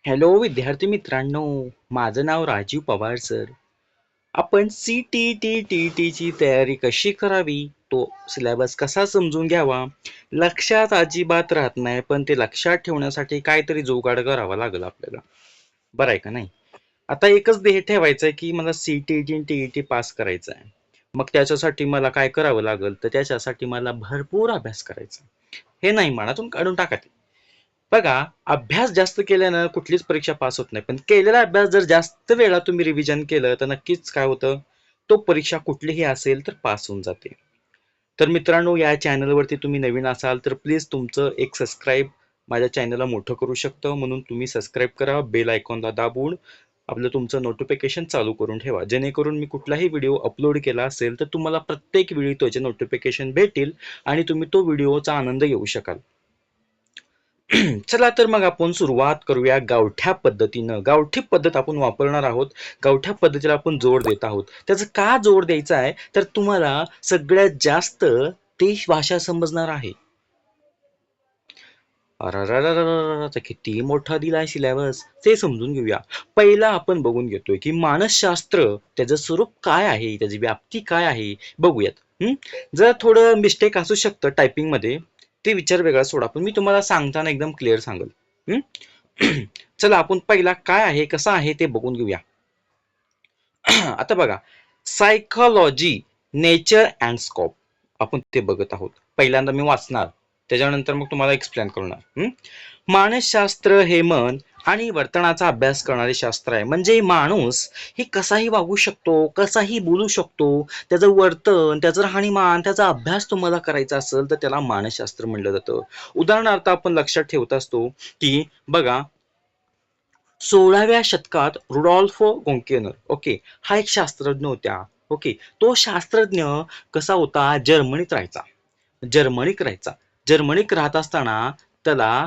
Hello विद्यार्थी मित्रांनो, माझं नाव राजीव पवार सर. आपण ची तयारी कशी करावी, तो सिलेबस कसा समजून घ्यावा, लक्षात अजिबात राहत नाही, पण ते लक्षात ठेवण्यासाठी काहीतरी जुगाड करावा लागेल आपल्याला. बरं आहे का नाही? आता एकच ध्येय ठेवायचं आहे की मला CTET आणि TET पास करायचं आहे. मग त्याच्यासाठी मला काय करावं लागेल, तर त्याच्यासाठी मला भरपूर अभ्यास करायचा. हे नाही मनातून काढून टाका ते. बघा, अभ्यास जास्त केल्यानं कुठलीच परीक्षा पास होत नाही, पण केलेला अभ्यास जर जास्त वेळा तुम्ही रिव्हिजन केलं तर नक्कीच काय होतं, तो परीक्षा कुठलीही असेल तर पास होऊन जाते. तर मित्रांनो, या चॅनलवरती तुम्ही नवीन असाल तर प्लीज तुमचं एक सबस्क्राईब माझ्या चॅनलला मोठं करू शकतं, म्हणून तुम्ही सबस्क्राईब करा, बेल आयकॉनला दाबून आपलं तुमचं नोटिफिकेशन चालू करून ठेवा, जेणेकरून मी कुठलाही व्हिडिओ अपलोड केला असेल तर तुम्हाला प्रत्येक वेळी त्याचे नोटिफिकेशन भेटेल आणि तुम्ही तो व्हिडिओचा आनंद घेऊ शकाल. चला तर मग आपण सुरुवात करूया गावठ्या पद्धतीनं. गावठी पद्धत आपण वापरणार आहोत. गावठ्या पद्धतीला आपण जोर देत आहोत. त्याचं का जोर द्यायचा आहे, तर तुम्हाला सगळ्यात जास्त ती भाषा समजणार आहे. अररररररर, किती मोठा दिलाय सिलेबस, ते समजून घेऊया. पहिला आपण बघून घेतोय की मानसशास्त्र त्याचं स्वरूप काय आहे, त्याची व्याप्ती काय आहे, बघूयात. जर थोडं मिस्टेक असू शकतं टायपिंग मध्ये, ते विचार वेगळा सोडा, पण मी तुम्हाला सांगताना एकदम क्लिअर सांगेल. चला आपण पहिला काय आहे कसं आहे ते बघून घेऊया. आता बघा, सायकोलॉजी, नेचर अँड स्कोप, आपण ते बघत आहोत. पहिल्यांदा मी वाचणार, त्याच्यानंतर मग तुम्हाला एक्सप्लेन करणार. मानसशास्त्र हे मन आणि वर्तनाचा अभ्यास करणारे शास्त्र आहे. म्हणजे माणूस हे कसाही वागू शकतो, कसाही बोलू शकतो, त्याचं वर्तन, त्याचं राहणीमान, त्याचा अभ्यास तुम्हाला करायचा असेल तर त्याला मानसशास्त्र म्हणलं जातं. उदाहरणार्थ आपण लक्षात ठेवत असतो की बघा, 16व्या शतकात रुडॉल्फो गोंकेनर, ओके, हा एक शास्त्रज्ञ होता. ओके, तो शास्त्रज्ञ कसा होता, जर्मनीत राहायचा. जर्मनीत राहत असताना त्याला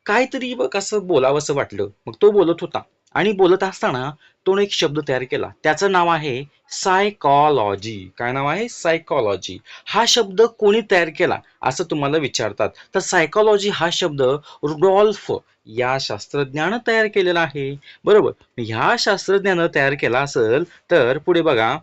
काहीतरी बघ असं बोलावंसं वाटलं, मग तो बोलत होता. आणि बोलत असताना तो एक शब्द तयार केला, त्याचं नाव आहे सायकॉलॉजी. काय नाव आहे? सायकॉलॉजी. हा शब्द कोणी तयार केला असं तुम्हाला विचारतात, तर सायकॉलॉजी हा शब्द रुडॉल्फ या शास्त्रज्ञानं तयार केलेला आहे. बरोबर. ह्या शास्त्रज्ञानं तयार केला असेल तर पुढे बघा,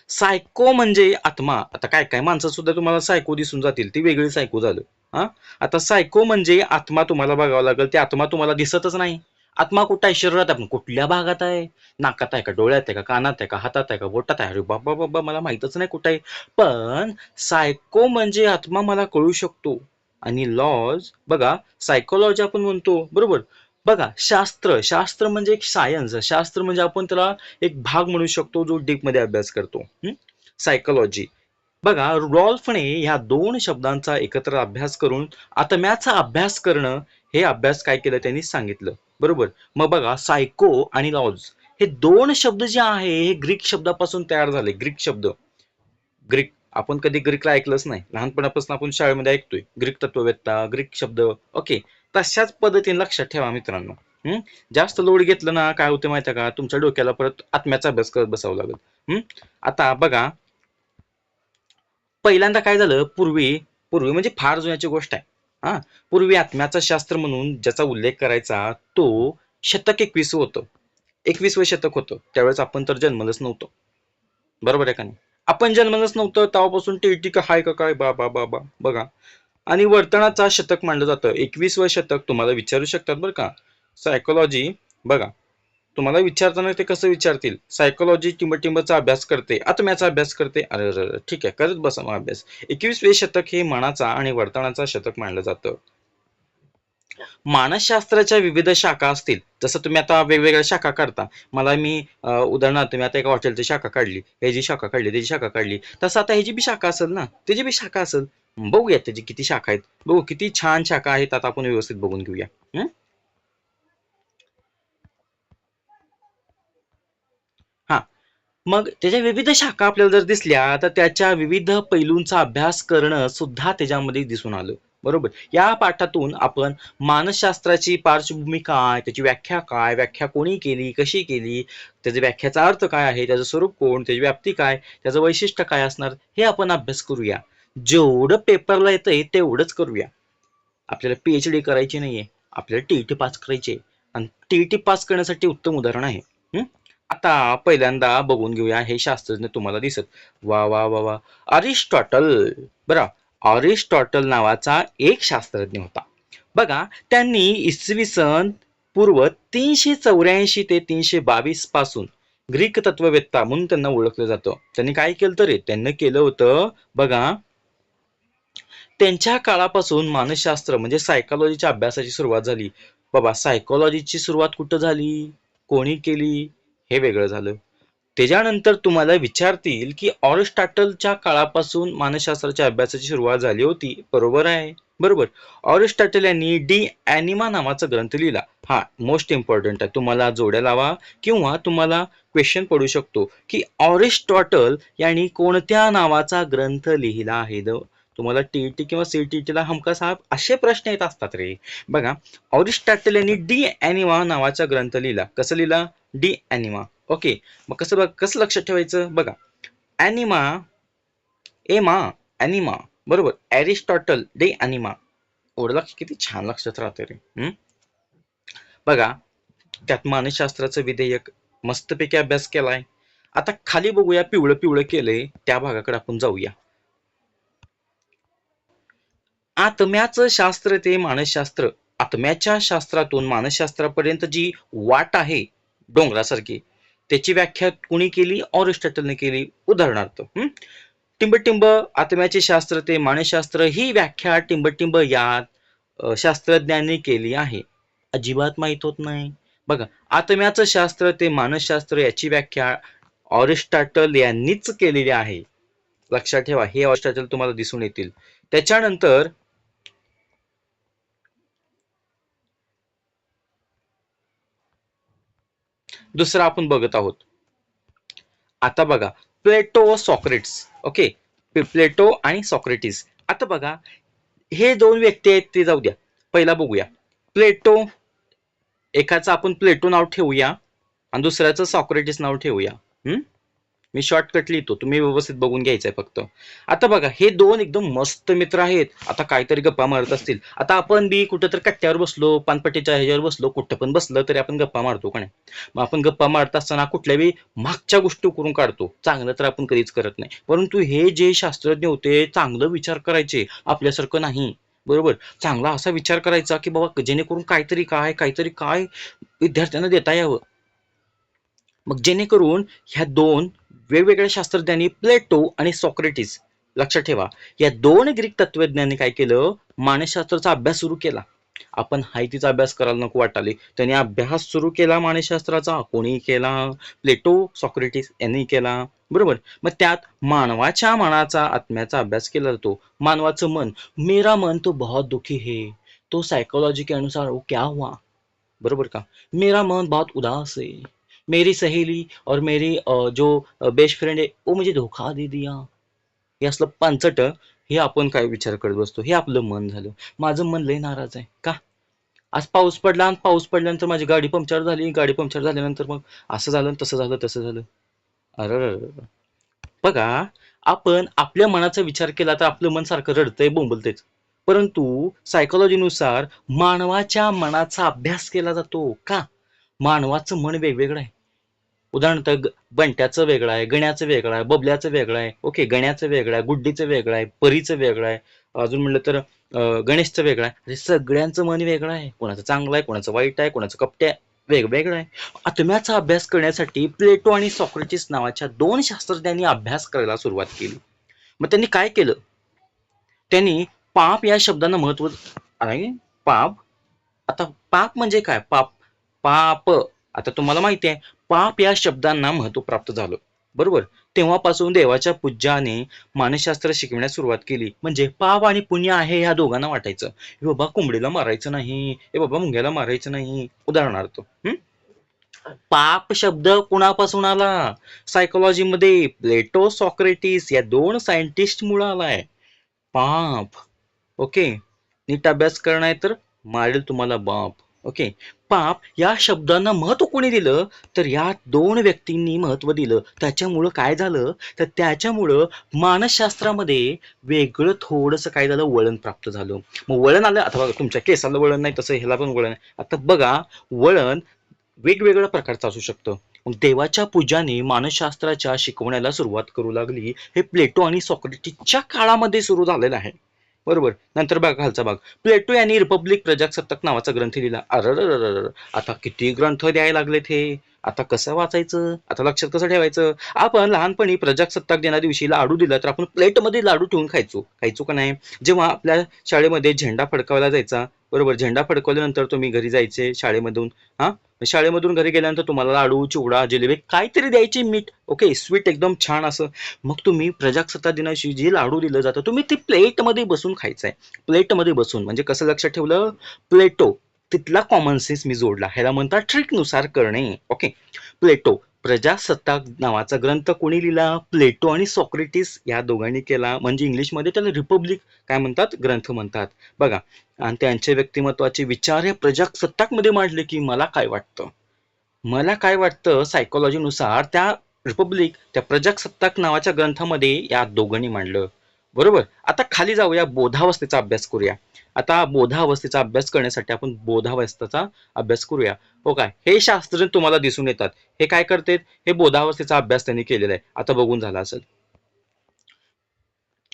सायको म्हणजे आत्मा. आता काय काय माणसं सुद्धा तुम्हाला सायको दिसून जातील, ती वेगळी सायको झालं. हा, आता सायको म्हणजे आत्मा तुम्हाला बघावं लागेल, ते आत्मा तुम्हाला दिसतच नाही. आत्मा कुठं आहे शरीरात, आपण कुठल्या भागात आहे, नाकात आहे का, डोळ्यात आहे का, कानात आहे का, हातात आहे का, बोटात आहे, अरे बाबा बाबा मला माहितच नाही कुठं आहे. पण सायको म्हणजे आत्मा मला कळू शकतो. आणि लॉज बघा, सायकोलॉजी आपण म्हणतो बरोबर. बघा, शास्त्र म्हणजे एक सायन्स, शास्त्र म्हणजे आपण त्याला एक भाग म्हणू शकतो जो डीप मध्ये अभ्यास करतो. सायकोलॉजी. बघा, रुडॉल्फने ह्या दोन शब्दांचा एकत्र अभ्यास करून आत्म्याचा अभ्यास करणं, हे अभ्यास काय केलं त्यांनी सांगितलं. बरोबर. मग बघा, सायको आणि लॉज हे दोन शब्द जे आहे हे ग्रीक शब्दापासून तयार झाले. ग्रीक शब्द, ग्रीक, आपण कधी ग्रीकला ऐकलंच नाही, लहानपणापासून आपण शाळेमध्ये ऐकतोय ग्रीक तत्ववेत्ता, ग्रीक शब्द. ओके, तशाच पद्धतीने लक्षात ठेवा मित्रांनो. जास्त लोड घेतलं ना काय होतं माहिती आहे का, तुमच्या डोक्याला परत आत्म्याचा अभ्यास करत बसावं लागेल. आता बघा, पहिल्यांदा काय झालं, पूर्वी पूर्वी म्हणजे फार जुन्याची गोष्ट आहे. हा, पूर्वी आत्म्याचं शास्त्र म्हणून ज्याचा उल्लेख करायचा तो शतक 21 होतं. 21वं शतक होतं, त्यावेळेस आपण तर जन्मलंच नव्हतो. बरोबर आहे का नाही? आपण जन्मलंच नव्हतं तेव्हापासून टीटी का हाय का काय, बाबा बाबा बघा. आणि वर्तनाचा शतक मानलं जातं. 21वं शतक तुम्हाला विचारू शकतात बरं का. सायकोलॉजी बघा, तुम्हाला विचारताना ते कसं विचारतील, सायकोलॉजी टिंबटिंबचा अभ्यास करते, आत्म्याचा अभ्यास करते. अरे अरे, ठीक आहे, करत बसा मग अभ्यास. 21वे शतक हे मनाचा आणि वर्तनाचा शतक मानलं जातं. मानसशास्त्राच्या विविध शाखा असतील, जसं तुम्ही आता वेगवेगळ्या शाखा काढता. मला मी उदाहरणार्थ तुम्ही आता एका हॉटेलची शाखा काढली, ह्याची शाखा काढली, त्याची शाखा काढली, तसं आता ह्याची बी शाखा असेल ना, त्याची बी शाखा असेल. बघूयात त्याची किती शाखा आहेत, बघू किती छान शाखा आहेत, आता आपण व्यवस्थित बघून घेऊया. हा, मग त्याच्या विविध शाखा आपल्याला जर दिसल्या तर त्याच्या विविध पैलूंचा अभ्यास करणं सुद्धा त्याच्यामध्ये दिसून आलं. बरोबर. या पाठातून आपण मानसशास्त्राची पार्श्वभूमी काय, त्याची व्याख्या काय, व्याख्या कोणी केली, कशी केली, त्याच्या व्याख्याचा अर्थ काय आहे, त्याचं स्वरूप कोण, त्याची व्याप्ती काय, त्याचं वैशिष्ट्य काय असणार, हे आपण अभ्यास करूया. जेवढं पेपरला येतंय तेवढंच करूया. आपल्याला PhD करायची नाहीये. आपल्याला टीईटी पास करायचे आणि टीईटी पास करण्यासाठी उत्तम उदाहरण आहे. आता पहिल्यांदा बघून घेऊया हे शास्त्रज्ञ तुम्हाला दिसत. वा वा वा वा, अरिस्टॉटल. बरं, अरिस्टॉटल नावाचा एक शास्त्रज्ञ होता. बघा, त्यांनी इसवी सन पूर्व 384 ते 322 पासून ग्रीक तत्ववेत्ता म्हणून त्यांना ओळखलं जातं. त्यांनी काय केलं तर त्यांनी केलं होतं बघा, त्यांच्या काळापासून मानसशास्त्र म्हणजे सायकोलॉजीच्या अभ्यासाची सुरुवात झाली. बाबा, सायकोलॉजीची सुरुवात कुठं झाली, कोणी केली, हे वेगळं झालं. त्याच्यानंतर तुम्हाला विचारतील की ऑरिस्टॉटलच्या काळापासून मानसशास्त्राच्या अभ्यासाची सुरुवात झाली होती. बरोबर आहे, बरोबर. ऑरिस्टॉटल यांनी डी ॲनिमा नावाचा ग्रंथ लिहिला. हा मोस्ट इम्पॉर्टंट आहे, तुम्हाला जोड्या लावा किंवा तुम्हाला क्वेश्चन पडू शकतो की ऑरिस्टॉटल यांनी कोणत्या नावाचा ग्रंथ लिहिला आहे. तुम्हाला टीईटी किंवा सीटीटीला हमखास असे प्रश्न येत असतात रे. बघा, ऑरिस्टॉटल यांनी डी ॲनिमा नावाचा ग्रंथ लिहिला. कसं लिहिला? डी ॲनिमा. ओके, मग कसं लक्षात ठेवायचं बघा, ॲनिमा, एमा, ॲनिमा, बरोबर. Aristotle, de anima. एवढं किती छान लक्षात राहते रे. बघा, त्यात मानसशास्त्राचं विधेयक मस्तपैकी अभ्यास केलाय. आता खाली बघूया, पिवळं पिवळं केलंय त्या भागाकडे आपण जाऊया. आत्म्याचं शास्त्र ते मानसशास्त्र. आत्म्याच्या शास्त्रातून मानसशास्त्रापर्यंत जी वाट आहे डोंगरासारखी, त्याची व्याख्या कुणी केली? ऑरिस्टॉटलने केली. उदाहरणार्थ टिंबटिंब आत्म्याचे शास्त्र ते मानसशास्त्र ही व्याख्या टिंबटिंब या शास्त्रज्ञांनी केली आहे. अजिबात माहित होत नाही. बघा, आत्म्याचं शास्त्र ते मानसशास्त्र याची व्याख्या ऑरिस्टॉटल यांनीच केलेली आहे. लक्षात ठेवा, हे ऑरिस्टॉटल तुम्हाला दिसून येतील. त्याच्यानंतर दुसरा आपण बघत आहोत. आता बघा, प्लेटो, सॉक्रेटिस. ओके, प्लेटो आणि सॉक्रेटिस. आता बघा, हे दोन व्यक्ती आहेत ते जाऊ द्या, पहिला बघूया प्लेटो. एकाचं आपण प्लेटो नाव ठेवूया आणि दुसऱ्याचं सॉक्रेटिस नाव ठेवूया. मी शॉर्टकट लिहितो, तुम्ही व्यवस्थित बघून घ्यायचंय फक्त. आता बघा, हे दोन एकदम मस्त मित्र आहेत. आता काहीतरी गप्पा मारत असतील. आता आपण बी कुठं तर कट्ट्यावर बसलो, पानपट्टीच्या ह्याच्यावर बसलो, कुठं पण बसलं तरी आपण गप्पा मारतो का नाही? मग आपण गप्पा मारत असताना कुठल्या बी मागच्या गोष्टी करून काढतो. चांगलं तर आपण कधीच करत नाही. परंतु हे जे शास्त्रज्ञ होते, चांगलं विचार करायचे, आपल्यासारखं नाही. बरोबर, चांगला असा विचार करायचा की बाबा जेणेकरून काहीतरी काय विद्यार्थ्यांना देता यावं. मग जेणेकरून ह्या दोन वेगवेगळ्या शास्त्रज्ञांनी, प्लेटो आणि सॉक्रेटिस, लक्षात ठेवा, या दोन ग्रीक तत्वज्ञांनी काय केलं? मानसशास्त्राचा अभ्यास सुरू केला. आपण हायतीचा अभ्यास करायला नको वाटाले, त्यांनी अभ्यास सुरू केला मानसशास्त्राचा. कोणी केला? प्लेटो, सॉक्रेटिस यांनी केला. बरोबर. मग त्यात मानवाच्या मनाचा, आत्म्याचा अभ्यास केला जातो. मानवाचं मन, मेरा मन तो बहुत दुखी है, तो सायकोलॉजी के अनुसार वो क्या हुआ? बरोबर का? मेरा मन बहुत उदास है, मेरी सहेली और मेरी जो बेस्ट फ्रेंड आहे वो मुझे धोखा दे दिया. हे असलं पांचट, हे आपण काय विचार करत बसतो? हे आपलं मन झालं. माझं मन लय नाराज आहे. का? आज पाऊस पडला आणि पाऊस पडल्यानंतर माझी गाडी पंक्चर झाली. गाडी पंक्चर झाल्यानंतर मग असं झालं, तसं झालं, तसं झालं. अरे बघा, आपण आपल्या मनाचा विचार केला तर आपलं मन सारखं रडतंय, बोंबलतेच. परंतु सायकोलॉजीनुसार मानवाच्या मनाचा अभ्यास केला जातो. का? मानवाचं मन वेगवेगळं आहे. उदाहरणार्थ बंट्याचं वेगळं आहे, गण्याचं वेगळं आहे, बबल्याचं वेगळं आहे. ओके, गण्याचं वेगळं आहे, गुड्डीचं वेगळं आहे, परीचं वेगळं आहे, अजून म्हणलं तर गणेशचं वेगळं आहे. म्हणजे सगळ्यांचं मन वेगळं आहे. कोणाचं चांगलं आहे, कोणाचं वाईट आहे, कोणाचं कपट्या वेगवेगळं आहे. आत्म्याचा अभ्यास करण्यासाठी प्लेटो आणि सॉक्रेटिस नावाच्या दोन शास्त्रज्ञांनी अभ्यास करायला सुरुवात केली. मग त्यांनी काय केलं? त्यांनी पाप या शब्दांना महत्व आहे. पाप, आता पाप म्हणजे काय? पाप, आता तुम्हाला माहिती आहे, पाप या शब्दांना महत्व प्राप्त झालं. बरोबर. तेव्हापासून देवाच्या पूज्याने मानसशास्त्र शिकवण्यास सुरुवात केली. म्हणजे पाप आणि पुण्य आहे ह्या दोघांना वाटायचं. हे बाबा कोंबडीला मारायचं नाही, हे बाबा मुंग्याला मारायचं नाही. उदाहरणार्थ पाप शब्द कुणापासून आला? सायकोलॉजीमध्ये प्लेटो, सॉक्रेटिस या दोन सायंटिस्ट मुळे आलाय. पाप. ओके, नीट अभ्यास करणार तर मारेल तुम्हाला बाप. ओके. पाप या शब्दांना महत्व कोणी दिलं? तर या दोन व्यक्तींनी महत्व दिलं. त्याच्यामुळं काय झालं? तर त्याच्यामुळं मानसशास्त्रामध्ये वेगळं थोडंसं काय झालं? वळण प्राप्त झालं. मग वळण आलं, आता बघा तुमच्या केसाला वळण नाही तसं ह्याला पण वळण आहे. आता बघा, वळण वेगवेगळ्या प्रकारचं असू शकतं. मग देवाच्या पूजाने मानसशास्त्राच्या शिकवण्याला सुरुवात करू लागली. हे प्लेटो आणि सॉक्रेटिसच्या काळामध्ये सुरू झालेलं आहे. बरोबर. नंतर बघा खालचा भाग. प्लेटो यांनी रिपब्लिक प्रजासत्ताक नावाचा ग्रंथ लिहिला. अररररर, आता किती ग्रंथ द्यायला लागलेत हे. आता कसं वाचायचं? आता लक्षात कसं ठेवायचं? आपण लहानपणी प्रजासत्ताक दिना दिवशी लाडू दिला तर आपण प्लेटमध्ये लाडू ठेवून खायचो. खायचो का नाही? जेव्हा आपल्या शाळेमध्ये झेंडा फडकावला जायचा, बरोबर, झेंडा फडकवल्यानंतर तुम्ही घरी जायचे शाळेमधून. हा, शाळेमधून घरी गेल्यानंतर तुम्हाला लाडू, चिवडा, जिलेबी काहीतरी द्यायची, मीठ. ओके, स्वीट एकदम छान असं. मग तुम्ही प्रजासत्ताक दिनाशी जे लाडू दिलं जातं तुम्ही ते प्लेटमध्ये बसून खायचंय. प्लेटमध्ये बसून म्हणजे कसं लक्षात ठेवलं? प्लेटो, तिथला कॉमन सेन्स मी जोडला. ह्याला म्हणतात ट्रिकनुसार करणे. ओके. प्लेटो, प्रजासत्ताक नावाचा ग्रंथ कोणी लिहिला? प्लेटो आणि सॉक्रेटिस या दोघांनी केला. म्हणजे इंग्लिशमध्ये त्याला रिपब्लिक काय म्हणतात? ग्रंथ म्हणतात. बघा, आणि त्यांचे व्यक्तिमत्वाचे विचार हे प्रजासत्ताकमध्ये मांडले. की मला काय वाटतं, मला काय वाटतं सायकोलॉजीनुसार त्या रिपब्लिक, त्या प्रजासत्ताक नावाच्या ग्रंथामध्ये या दोघांनी मांडलं. बरोबर. आता खाली जाऊया, बोधावस्थेचा अभ्यास करूया. आता बोधावस्थेचा अभ्यास करण्यासाठी आपण बोधावस्थेचा अभ्यास करूया. हो काय, हे शास्त्र तुम्हाला दिसून येतात. हे काय करतात? हे बोधावस्थेचा अभ्यास त्यांनी केलेला आहे. आता बघून झाला असेल.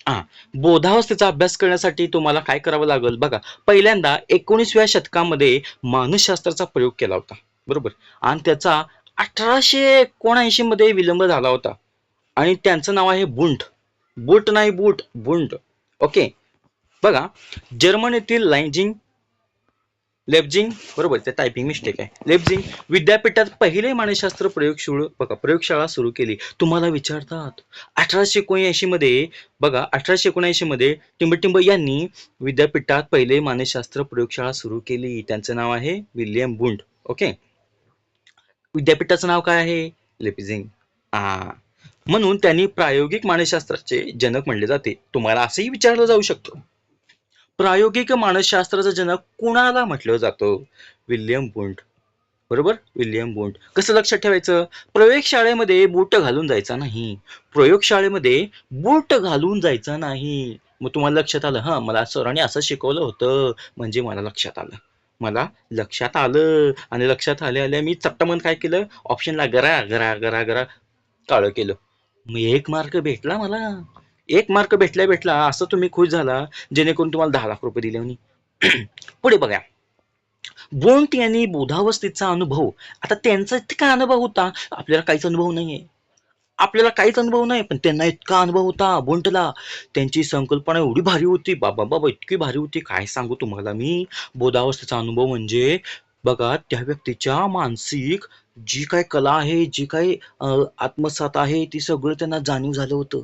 हा, बोधावस्थेचा अभ्यास करण्यासाठी तुम्हाला काय करावं लागेल? बघा, पहिल्यांदा 19व्या शतकामध्ये मानसशास्त्राचा प्रयोग केला होता. बरोबर. आणि त्याचा 1879 मध्ये विलंब झाला होता. आणि त्यांचं नाव आहे बुंट. बुट नाही, बूट, बुंट. ओके. बघा, जर्मनीतील लायजिंग, लेप्झिग, बरोबर, ते टायपिंग मिस्टेक आहे. लेप्झिग विद्यापीठात पहिले मानसशास्त्र प्रयोगशाळा सुरू केली. तुम्हाला विचारतात 1879 मध्ये, बघा 1879 मध्ये टिंबटिंब यांनी विद्यापीठात पहिले मानसशास्त्र प्रयोगशाळा सुरू केली. त्यांचं नाव आहे विल्यम बुंट. ओके. विद्यापीठाचं नाव काय आहे? लेप्झिग. हा, म्हणून त्यांनी प्रायोगिक मानसशास्त्राचे जनक म्हणले जाते. तुम्हाला असंही विचारलं जाऊ शकतं, प्रायोगिक मानसशास्त्राचा जनक कुणाला म्हटलं जातं? विल्यम बुंट. बरोबर, विल्यम बुंट. कसं लक्षात ठेवायचं? प्रयोगशाळेमध्ये बूट घालून जायचा नाही. प्रयोगशाळेमध्ये बूट घालून जायचा नाही. मग तुम्हाला लक्षात आलं, हा मला सरांनी असं शिकवलं होतं, म्हणजे मला लक्षात आलं. मला लक्षात आलं, आणि लक्षात आल्या आल्या मी चट्टमन काय केलं? ऑप्शनला गरा गरा गरा गरा काळं केलं. मग 1 मार्क भेटला मला. 1 मार्क भेटल्या असं तुम्ही खुश झाला, जेणेकरून तुम्हाला 10 लाख रुपये दिले म्हणे. पुढे बघा, बोंट यांनी बोधावस्थेचा अनुभव. आता त्यांचा इतका अनुभव होता, आपल्याला काहीच अनुभव नाहीये. आपल्याला काहीच अनुभव नाही, पण त्यांना इतका अनुभव होता बोंटला. त्यांची संकल्पना एवढी भारी होती, बाबा बाबा इतकी भारी होती, काय सांगू तुम्हाला मी. बोधावस्थेचा अनुभव म्हणजे बघा, त्या व्यक्तीच्या मानसिक जी काय कला आहे, जी काही आत्मसात आहे, ती सगळं त्यांना जाणीव झालं होतं.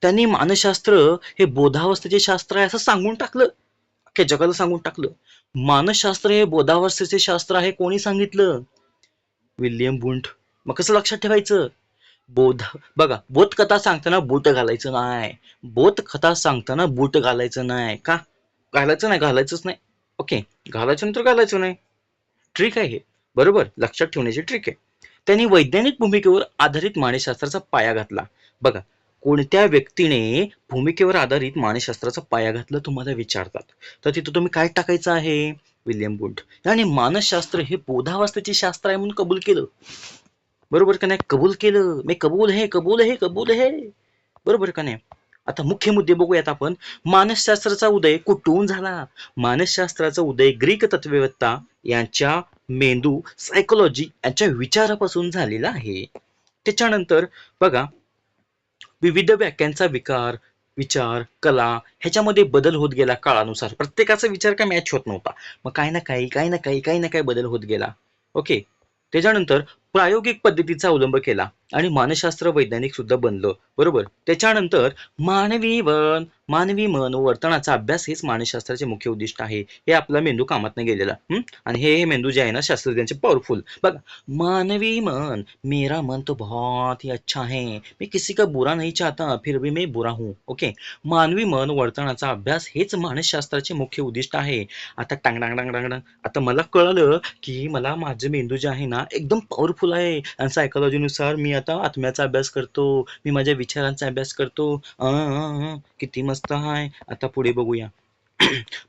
त्यांनी मानसशास्त्र हे बोधावस्थेचे शास्त्र आहे असं सांगून टाकलं. अख्ख्या जगाला सांगून टाकलं. मानसशास्त्र हे बोधावस्थेचे शास्त्र आहे. कोणी सांगितलं? विल्यम बुंट. मग कसं लक्षात ठेवायचं? बोध, बघा, बोधकथा सांगताना बूट घालायचं नाही. बोधकथा सांगताना बूट घालायचं नाही. का घालायचं नाही? घालायचंच नाही. ओके, घालायचं नंतर घालायचं नाही. ट्रिक आहे हे. बरोबर, लक्षात ठेवण्याची ट्रिक आहे. त्यांनी वैज्ञानिक भूमिकेवर आधारित मानसशास्त्राचा पाया घातला. बघा, कोणत्या व्यक्तीने भूमिकेवर आधारित मानसशास्त्राचा पाया घातला तुम्हाला विचारतात, तर तिथं तुम्ही काय टाकायचं आहे? विल्यम बुंट. आणि मानसशास्त्र हे बोधावस्थेचे शास्त्र आहे म्हणून कबूल केलं. बरोबर का नाही? कबूल केलं. मी कबूल है, कबूल है, कबूल है. बरोबर का नाही? आता मुख्य मुद्दे बघूयात आपण. मानसशास्त्राचा उदय कुठून झाला? मानसशास्त्राचा उदय ग्रीक तत्ववेत्ता यांच्या मेंदू, सायकोलॉजी यांच्या विचारापासून झालेला आहे. त्याच्यानंतर बघा, विविध व्याख्यांचा विचार, कला ह्याच्यामध्ये बदल होत गेला काळानुसार. प्रत्येकाचा विचार काय मॅच होत नव्हता. मग काही ना काही बदल होत गेला. ओके. त्याच्यानंतर प्रायोगिक पद्धतीचा अवलंब केला आणि मानसशास्त्र वैज्ञानिक सुद्धा बनलं. बरोबर. त्याच्यानंतर मानवी मन व वर्तनाचा अभ्यास हेच मानसशास्त्राचे मुख्य उद्दिष्ट आहे. हे आपला मेंदू कामातनं गेलेला. आणि हे मेंदू जे आहे ना शास्त्रज्ञांचे पॉवरफुल. बघा, मानवी मन, मेरा मन तो बहुत ही अच्छा है, मी किसी का बुरा नहीं चाहता, फिर भी मैं बुरा हूँ. ओके. मानवी मन वर्तनाचा अभ्यास हेच मानसशास्त्राचे मुख्य उद्दिष्ट आहे. आता टांग टांग टांग टांग टांग. आता मला कळलं की मला माझं मेंदू जे आहे ना एकदम पॉवरफुल आहे आणि सायकोलॉजीनुसार मी आता आत्म्याचा अभ्यास करतो, मी माझ्या विचारांचा अभ्यास करतो. किती मस्त आहे. आता पुढे बघूया.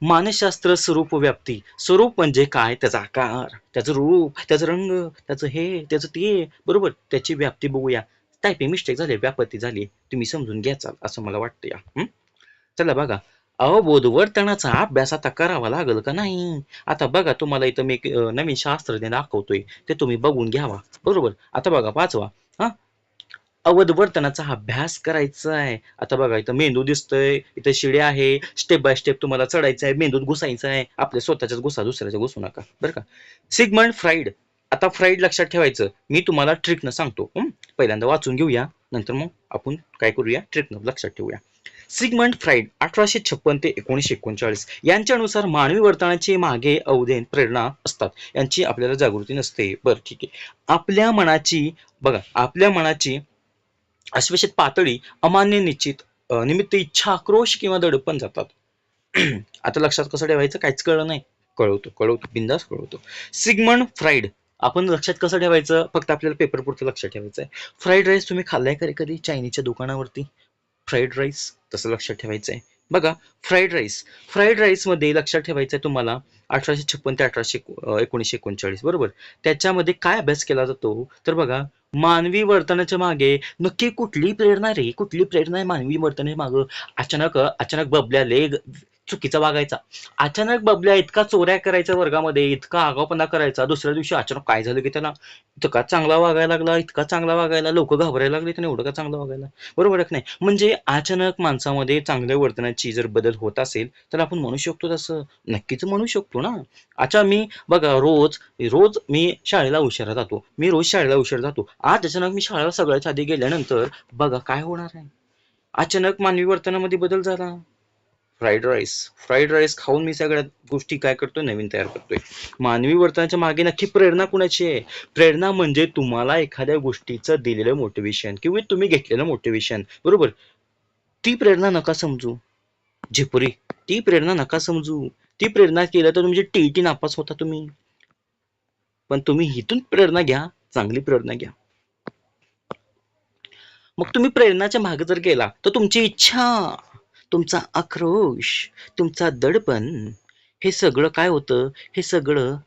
मानसशास्त्र स्वरूप व्याप्ती. स्वरूप म्हणजे काय? त्याचा आकार, त्याचं रूप, त्याचं रंग, त्याचं हे, त्याचं ते. बरोबर. त्याची व्याप्ती बघूया. टायपिंग मिस्टेक झाली, व्यापती झाली. तुम्ही समजून घ्याचाल असं मला वाटतं या. चला बघा. अवबोधवर्तनाचा अभ्यास आता करावा लागेल का नाही? आता बघा, तुम्हाला इथं मी एक नवीन शास्त्रज्ञ दाखवतोय, ते तुम्ही बघून घ्यावा. बरोबर. आता बघा, पाचवा. हा, अवधवर्तनाचा अभ्यास करायचा आहे. आता बघा, इथं मेंदू दिसतोय, इथं शिडी आहे, स्टेप बाय स्टेप तुम्हाला चढायचं आहे, मेंदूत घुसायचं आहे. आपल्या स्वतःच्याच घुसा, दुसऱ्याच्या घुसू नका, बरं का. Sigmund fried. आता फ्राईड लक्षात ठेवायचं, मी तुम्हाला ट्रिकनं सांगतो. पहिल्यांदा वाचून घेऊया, नंतर मग आपण काय करूया, ट्रिकनं लक्षात ठेवूया. सिगमंड फ्राईड 1856 ते 1939 यांच्यानुसार मानवी वर्तनाची मागे अवधेन प्रेरणा असतात, यांची आपल्याला जागृती नसते. बरं, ठीक आहे. आपल्या मनाची, बघा, आपल्या मनाची अश्वशेत पातळी अमान्य निमित्त इच्छा, आक्रोश किंवा दडपण जातात. आता लक्षात कसं ठेवायचं? काहीच कळलं नाही. कळवतो बिंदास कळवतो. Sigmund fried. आपण लक्षात कसं ठेवायचं? फक्त आपल्याला पेपर पुरतं लक्षात ठेवायचं आहे. फ्राईड राईस तुम्ही खाल्लाय का रे कधी चायनीजच्या दुकानावरती? फ्राईड राईस तसं लक्षात ठेवायचं आहे. बघा, फ्राईड राईस मध्ये लक्षात ठेवायचं आहे तुम्हाला 1856 ते 1939. बरोबर. त्याच्यामध्ये काय अभ्यास केला जातो? तर बघा, मानवी वर्तनाच्या मागे नक्की कुठली प्रेरणा रे? कुठली प्रेरणा आहे मानवी वर्तनाच्या मागं? अचानक बबल्या चुकीचा वागायचा. अचानक बबल्या इतका चोऱ्या करायचा वर्गामध्ये, इतका आगाऊपणा करायचा. दुसऱ्या दिवशी अचानक काय झालं की त्याला इतका चांगला वागायला लागला, इतका चांगला वागायला, लोक घाबरायला लागले त्याने एवढं का चांगला वागायला. बरोबर आहे की नाही? म्हणजे अचानक माणसामध्ये चांगल्या वर्तनाची जर बदल होत असेल तर आपण म्हणू शकतो तसं. नक्कीच म्हणू शकतो ना. अच्छा, मी बघा, रोज रोज मी शाळेला उशिरा जातो. आज अचानक मी शाळेला सगळ्याच्या आधी गेल्यानंतर बघा काय होणार आहे? अचानक मानवी वर्तनामध्ये बदल झाला. फ्राईड राईस खाऊन मी सगळ्या गोष्टी काय करतोय? नवीन तयार करतोय. मानवी वर्तनाच्या मागे नक्की प्रेरणा कुणाची आहे? प्रेरणा म्हणजे तुम्हाला एखाद्या गोष्टीचं दिलेलं मोटिवेशन किंवा तुम्ही घेतलेलं मोटिवेशन. बरोबर. ती प्रेरणा नका समजू. झिपुरी. ती प्रेरणा नका समजू. ती प्रेरणा केलं तर तुमची टीईटी नापास होता तुम्ही. पण तुम्ही इथून प्रेरणा घ्या, चांगली प्रेरणा घ्या. मग तुम्ही प्रेरणाच्या मागे जर गेला तर तुमची इच्छा, तुमचा आक्रोश, तुमचा दडपण, हे सगळं काय होतं? हे सगळं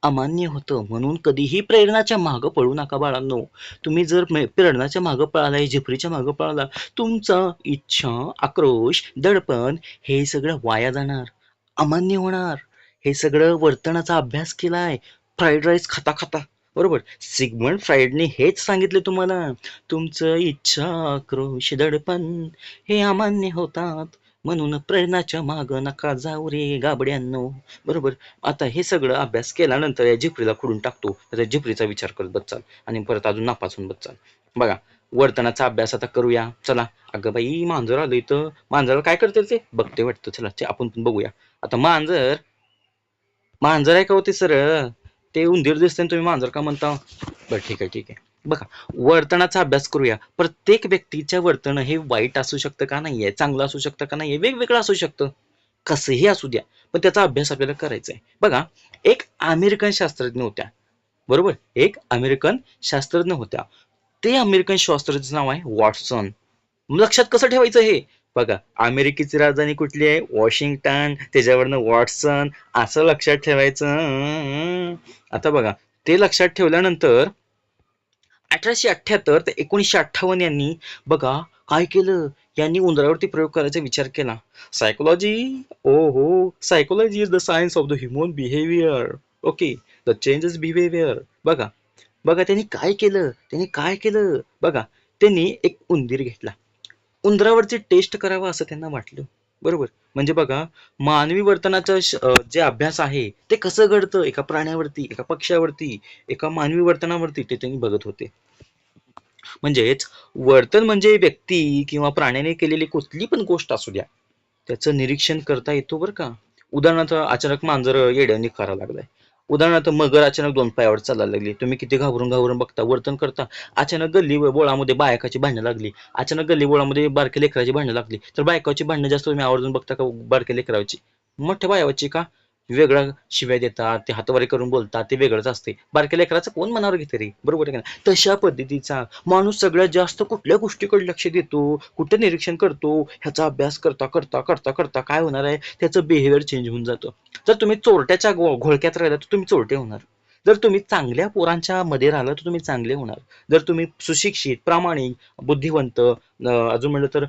अमान्य होतं. म्हणून कधीही प्रेरणाच्या मागं पळू नका बाळांनो. तुम्ही जर प्रेरणाच्या मागं पळाला, झिपरीच्या मागं पळाला, तुमचा इच्छा, आक्रोश, दडपण हे सगळं वाया जाणार, अमान्य होणार. हे सगळं वर्तनाचा अभ्यास केलाय फ्राईड राईस खाता खाता. बरोबर. सिगमंड फ्राईडने हेच सांगितले तुम्हाला. तुमचं इच्छा, आक्रोश, दडपण हे अमान्य होतात, म्हणून प्रेरणाच्या माग नका जाऊ रे गाबड्यांनो. बरोबर. आता हे सगळं अभ्यास केल्यानंतर या झिपरीला खुडून टाकतो, त्याचा झिपरीचा विचार करत बच्चाल आणि परत अजून नापास होऊन बच्चाल. बघा, वर्तनाचा अभ्यास आता करूया. चला. अगं बाई, मांजर आलं इथं. मांजराला काय करते ते बघते वाटतं. चला आपण पण बघूया. आता मांजर आहे का होते सर? ते उंदीर दिसते तुम्ही मांजर का म्हणता? बरं, ठीक आहे. बघा, वर्तनाचा अभ्यास करूया. प्रत्येक व्यक्तीच्या वर्तन हे वाईट असू शकतं का नाहीये, चांगलं असू शकतं का नाहीये, वेगवेगळं असू शकतं, कसंही असू द्या, पण त्याचा अभ्यास आपल्याला करायचा आहे. बघा, एक अमेरिकन शास्त्रज्ञ होत्या. बरोबर. एक अमेरिकन शास्त्रज्ञ होत्या. ते अमेरिकन शास्त्रज्ञ नाव आहे वॉटसन. लक्षात कसं ठेवायचं हे? बघा, अमेरिकेची राजधानी कुठली आहे? वॉशिंग्टन. त्याच्यावरनं वॉटसन, असं लक्षात ठेवायचं. आता बघा, ते लक्षात ठेवल्यानंतर 1878 ते 1958 यांनी बघा काय केलं? यांनी उंदरावरती प्रयोग करायचा विचार केला. Psychology. Psychology is the science of the human behaviour. Okay. The changes behaviour. बघा बघा त्यांनी काय केलं? बघा, त्यांनी एक उंदीर घेतला. उंदरावरची टेस्ट करावं असं त्यांना वाटलं. बरोबर. म्हणजे बघा, मानवी वर्तनाचं जे अभ्यास आहे ते कसं घडतं एका प्राण्यावरती, एका पक्ष्यावरती, एका मानवी वर्तनावरती ते त्यांनी बघत होते. म्हणजेच वर्तन म्हणजे व्यक्ती किंवा प्राण्याने केलेली कुठली पण गोष्ट असू द्या, त्याचं निरीक्षण करता येतो बरं का. उदाहरणार्थ अचानक मांजर येड्याने करायला लागलाय. उदाहरणार्थ मगर अचानक दोन पायावर चालायला लागली. तुम्ही किती घाबरून घाबरून बघता, वर्तन करता. अचानक गल्ली बोळामध्ये बायकाची भांडणं लागली. अचानक गल्ली बोळामध्ये बारक्या लेकराची भांडणं लागली. तर बायकाची भांडणं जास्त तुम्ही आवर्जून बघता का बारक्या लेकराची? मोठ्या बायाची का? वेगळा शिव्या देतात, ते हातवारे करून बोलतात, ते वेगळंच असते. बारक्या लेकराचं कोण मनावर घेते रे? बरोबर आहे का नाही? तशा पद्धतीचा माणूस सगळ्यात जास्त कुठल्या गोष्टीकडे लक्ष देतो, कुठं निरीक्षण करतो, ह्याचा अभ्यास करता करता करता करता काय होणार आहे, त्याचं बिहेवियर चेंज होऊन जातं. जर तुम्ही चोरट्याच्या घोळक्यात राहिला तर तुम्ही चोरटे होणार. जर तुम्ही चांगल्या पोरांच्या मध्ये राहिला तर तुम्ही चांगले होणार. जर तुम्ही सुशिक्षित, प्रामाणिक, बुद्धिवंत, अजून म्हणलं तर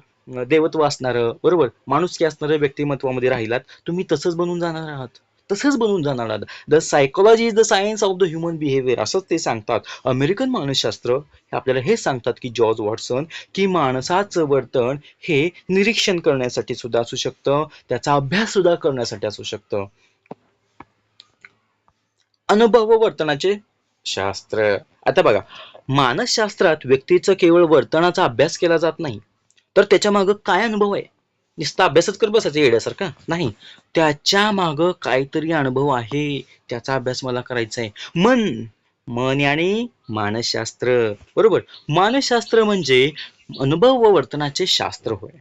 देवत्व असणारं, बरोबर, माणुसकी असणाऱ्या व्यक्तिमत्वामध्ये राहिलात, तुम्ही तसंच बनून जाणार आहात. तसंच बनून जाणार आहात. The psychology is the science of the human behaviour, असंच ते सांगतात. अमेरिकन मानसशास्त्र आपल्याला हे सांगतात की जॉर्ज वॉटसन, की माणसाचं वर्तन हे निरीक्षण करण्यासाठी सुद्धा असू शकतं, त्याचा अभ्यास सुद्धा करण्यासाठी असू शकतं. अनुभव व वर्तनाचे शास्त्र. आता बघा, मानसशास्त्रात व्यक्तीचं केवळ वर्तनाचा अभ्यास केला जात नाही, तर त्याच्या मागं काय अनुभव आहे. नुसता अभ्यासच करत बसायचं येड्यासारखा नाही. त्याच्या मागं काहीतरी अनुभव आहे, त्याचा अभ्यास मला करायचा आहे. मन, मन आणि मानसशास्त्र. बरोबर. मानसशास्त्र म्हणजे अनुभव व वर्तनाचे शास्त्र होय,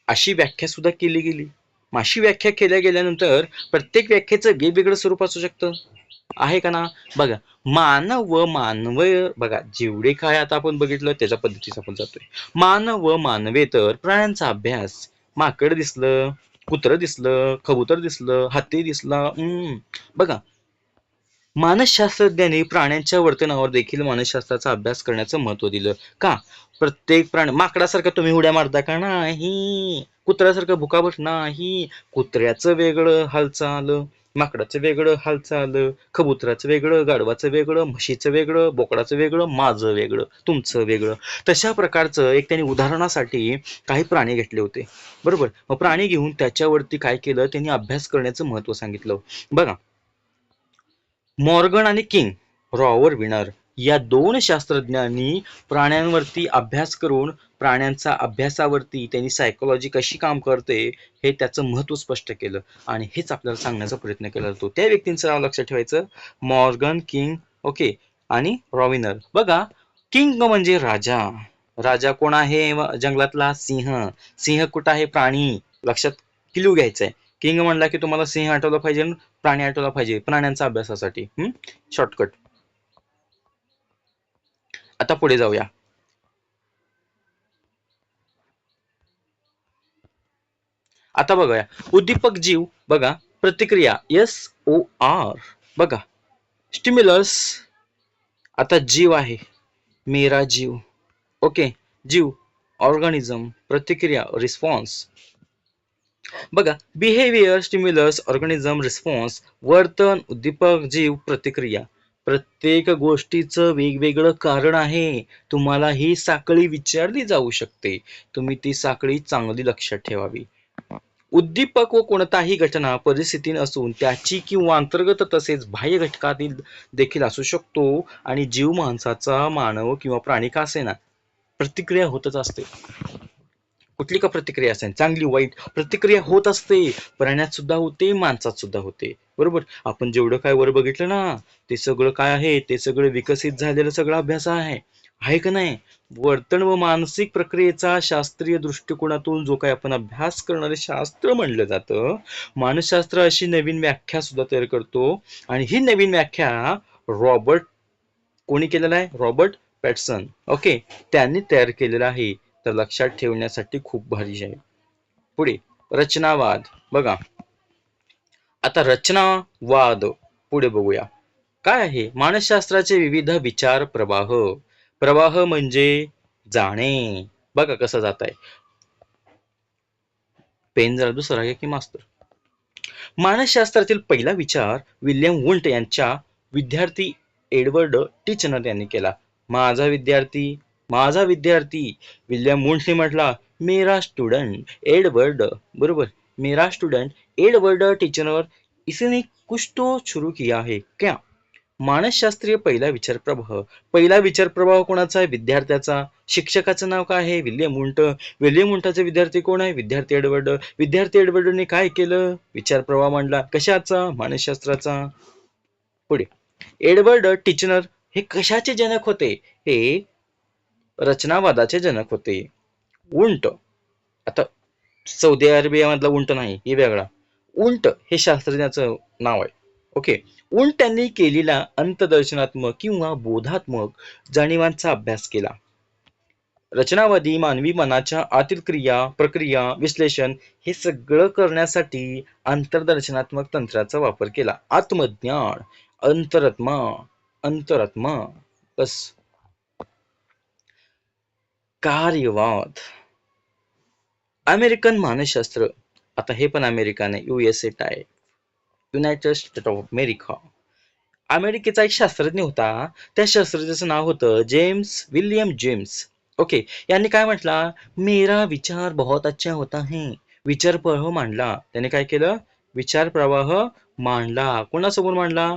अशी व्याख्या सुद्धा केली गेली. अशी व्याख्या केल्या गेल्यानंतर प्रत्येक व्याख्येचं वेगवेगळं स्वरूप असू शकतं. आहे का ना? बघा, मानव व मानव, बघा जेवढे काय आता आपण बघितलं त्याच्या पद्धतीचं आपण जातोय. मानव व मानवेतर प्राण्यांचा अभ्यास. माकड दिसलं, कुत्रं दिसलं, कबूतर दिसलं, हत्ती दिसला, बघा, मानसशास्त्रज्ञांनी प्राण्यांच्या वर्तनावर देखील मानसशास्त्राचा अभ्यास करण्याचं महत्व दिलं. का? प्रत्येक प्राणी, माकडासारखं तुम्ही उड्या मारता का? नाही. कुत्र्यासारखं भुकाबट नाही. कुत्र्याचं वेगळं हालचाल, माकडाचं वेगळं हालचाल, कबुतराचं वेगळं, गाढवाचं वेगळं, म्हशीचं वेगळं, बोकडाचं वेगळं, माझं वेगळं, तुमचं वेगळं. तशा प्रकारचं एक त्यांनी उदाहरणासाठी काही प्राणी घेतले होते. बरोबर. मग प्राणी घेऊन त्याच्यावरती काय केलं, त्यांनी अभ्यास करण्याचं महत्व सांगितलं. बघा, मॉर्गन आणि किंग, रॉवर विनर या दोन शास्त्रज्ञांनी प्राण्यांवरती अभ्यास करून प्राण्यांचा अभ्यासावरती त्यांनी सायकोलॉजी कशी काम करते हे त्याचं महत्व स्पष्ट केलं. आणि हेच आपल्याला सांगण्याचा प्रयत्न केला जातो. त्या व्यक्तींचं नाव लक्षात ठेवायचं, मॉर्गन, किंग, ओके, आणि रॉविनर. बघा, किंग म्हणजे राजा. राजा कोण आहे? जंगलातला सिंह. सिंह कुठं आहे? प्राणी. लक्षात क्ल्यू घ्यायचंय. किंग म्हणला की तुम्हाला सिंह आठवला पाहिजे, प्राणी आठवला पाहिजे प्राण्यांचा अभ्यासासाठी. शॉर्टकट. आता पुढे जाऊया. आता बघूया, उद्दीपक जीव. बघा, प्रतिक्रिया, SOR. बघा, स्टिम्युलस. आता जीव आहे, मेरा जीव, ओके, जीव, ऑर्गॅनिझम, प्रतिक्रिया, रिस्पॉन्स. बघा, बिहेवियर, स्टिम्युलस, ऑर्गॅनिझम, रिस्पॉन्स. वर्तन, उद्दीपक, जीव, प्रतिक्रिया. प्रत्येक गोष्टीचं वेगवेगळं कारण आहे. तुम्हाला ही साखळी विचारली जाऊ शकते, तुम्ही ती साखळी चांगली लक्षात ठेवावी. उद्दीपक व कोणताही घटना परिस्थिती असून त्याची किंवा अंतर्गत तसेच बाह्य घटकातील देखील असू शकतो. आणि जीव माणसाचा, मानव किंवा प्राणी का असेना, प्रतिक्रिया होतच असते. कुठली का प्रतिक्रिया असेल, चांगली वाईट प्रतिक्रिया होत असते. प्राण्यात सुद्धा होते, माणसात सुद्धा होते. बरोबर. आपण जेवढं काय वर बघितलं ना, ते सगळं काय आहे, ते सगळं विकसित झालेलं सगळा अभ्यास आहे का नाही. वर्तन व मानसिक प्रक्रियेचा शास्त्रीय दृष्टिकोनातून जो काही आपण अभ्यास करणारे शास्त्र म्हणलं जातं, मानसशास्त्र अशी नवीन व्याख्या सुद्धा तयार करतो. आणि ही नवीन व्याख्या रॉबर्ट, कोणी केलेला आहे? रॉबर्ट पॅटसन, ओके, त्यांनी तयार केलेला आहे. तर लक्षात ठेवण्यासाठी खूप भारी आहे. पुढे रचनावाद. बघा, आता रचनावाद पुढे बघूया. काय आहे? मानसशास्त्राचे विविध विचार प्रवाह. प्रवाह म्हणजे जाणे. बघा कसं जात आहे. पेन जरा दुसरा आहे की मास्तर. मानसशास्त्रातील पहिला विचार विल्यम वुंट यांच्या विद्यार्थी एडवर्ड टिचनर यांनी केला. माझा विद्यार्थी, माझा विद्यार्थी. विल्यम वुंटने म्हटला मेरा स्टुडंट एडवर्ड. बरोबर. मेरा स्टूडेंट एडवर्ड टीचर इसने कुछ तो शुरू किया है क्या? मानसशास्त्रीय पहिला विचार प्रवाह कोणाचा आहे? विद्यार्थ्याचा. शिक्षकाचं नाव काय आहे? William won't. विल्यम वुंटाचे विद्यार्थी कोण आहे? विद्यार्थी एडवर्ड. विद्यार्थी एडवर्डने काय केलं? विचार प्रवाह मांडला. कशाचा? मानसशास्त्राचा. पुढे एडवर्ड टिचनर हे कशाचे जनक होते? हे रचनावादाचे जनक होते. उंट, आता सौदी अरेबियामधला उंट नाही, हे वेगळा. उंट हे शास्त्रज्ञाचं नाव आहे. ओके. उंट त्यांनी केलेला अंतदर्शनात्मक किंवा बोधात्मक जाणीवांचा अभ्यास केला. रचनावादी मानवी मनाच्या आतील क्रिया, प्रक्रिया, विश्लेषण हे सगळं करण्यासाठी अंतर्दर्शनात्मक तंत्राचा वापर केला. आत्मज्ञान, अंतरात्मा बस. कार्यवाद, अमेरिकन मानसशास्त्र, आता हे पण अमेरिका नाही, USA आहे, युनायटेड स्टेट ऑफ अमेरिका. अमेरिकेचा एक शास्त्रज्ञ होता, त्या शास्त्रज्ञाचं नाव होतं विल्यम जेम्स. ओके. यांनी काय म्हटलं? मेरा विचार बहुत अच्छा होता है. विचार प्रवाह मांडला. त्याने काय केलं? विचार प्रवाह मांडला. कोणासमोर मांडला?